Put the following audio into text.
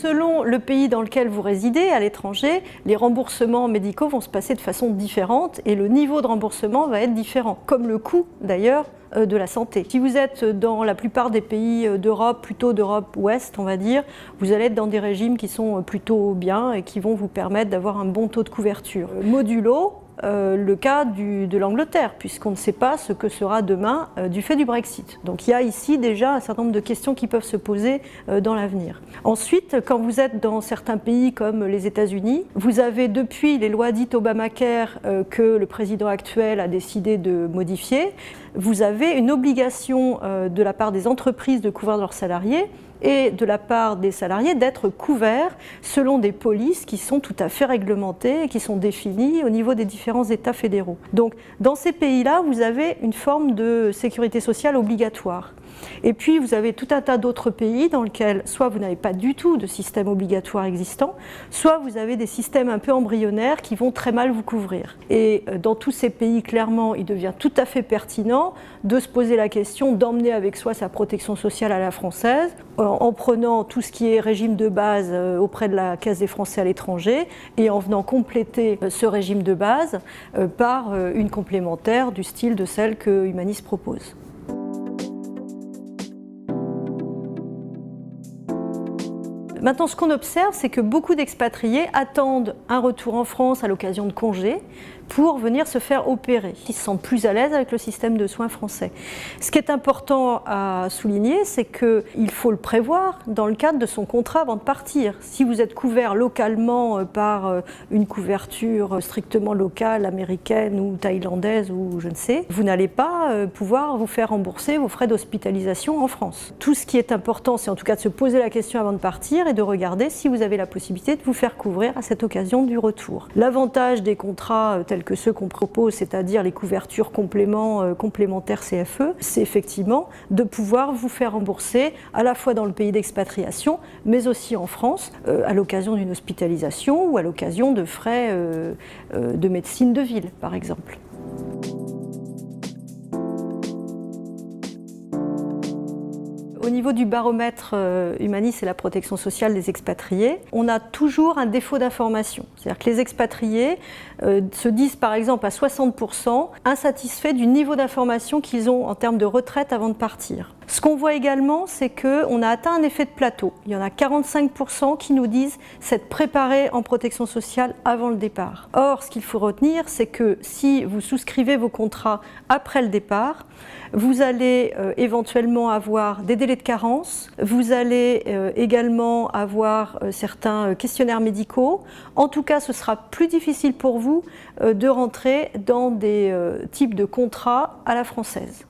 selon le pays dans lequel vous résidez, à l'étranger, les remboursements médicaux vont se passer de façon différente et le niveau de remboursement va être différent, comme le coût d'ailleurs de la santé. Si vous êtes dans la plupart des pays d'Europe, plutôt d'Europe ouest, on va dire, vous allez être dans des régimes qui sont plutôt bien et qui vont vous permettre d'avoir un bon taux de couverture. Modulo, le cas de l'Angleterre, puisqu'on ne sait pas ce que sera demain du fait du Brexit. Donc il y a ici déjà un certain nombre de questions qui peuvent se poser dans l'avenir. Ensuite, quand vous êtes dans certains pays comme les États-Unis, vous avez depuis les lois dites Obamacare que le président actuel a décidé de modifier, vous avez une obligation de la part des entreprises de couvrir leurs salariés et de la part des salariés d'être couverts selon des polices qui sont tout à fait réglementées et qui sont définies au niveau des différents États fédéraux. Donc dans ces pays-là, vous avez une forme de sécurité sociale obligatoire. Et puis vous avez tout un tas d'autres pays dans lesquels soit vous n'avez pas du tout de système obligatoire existant, soit vous avez des systèmes un peu embryonnaires qui vont très mal vous couvrir. Et dans tous ces pays, clairement, il devient tout à fait pertinent de se poser la question d'emmener avec soi sa protection sociale à la française, en prenant tout ce qui est régime de base auprès de la Caisse des Français à l'étranger et en venant compléter ce régime de base par une complémentaire du style de celle que Humanis propose. Maintenant, ce qu'on observe, c'est que beaucoup d'expatriés attendent un retour en France à l'occasion de congés pour venir se faire opérer. Ils se sentent plus à l'aise avec le système de soins français. Ce qui est important à souligner, c'est qu'il faut le prévoir dans le cadre de son contrat avant de partir. Si vous êtes couvert localement par une couverture strictement locale, américaine ou thaïlandaise ou je ne sais, vous n'allez pas pouvoir vous faire rembourser vos frais d'hospitalisation en France. Tout ce qui est important, c'est en tout cas de se poser la question avant de partir et de regarder si vous avez la possibilité de vous faire couvrir à cette occasion du retour. L'avantage des contrats tels que ceux qu'on propose, c'est-à-dire les couvertures complémentaires CFE, c'est effectivement de pouvoir vous faire rembourser à la fois dans le pays d'expatriation, mais aussi en France, à l'occasion d'une hospitalisation ou à l'occasion de frais de médecine de ville, par exemple. Au niveau du baromètre Humanis et la protection sociale des expatriés, on a toujours un défaut d'information. C'est-à-dire que les expatriés se disent par exemple à 60% insatisfaits du niveau d'information qu'ils ont en termes de retraite avant de partir. Ce qu'on voit également, c'est qu'on a atteint un effet de plateau. Il y en a 45% qui nous disent s'être préparés en protection sociale avant le départ. Or, ce qu'il faut retenir, c'est que si vous souscrivez vos contrats après le départ, vous allez éventuellement avoir des délais de carence, vous allez également avoir certains questionnaires médicaux. En tout cas, ce sera plus difficile pour vous de rentrer dans des types de contrats à la française.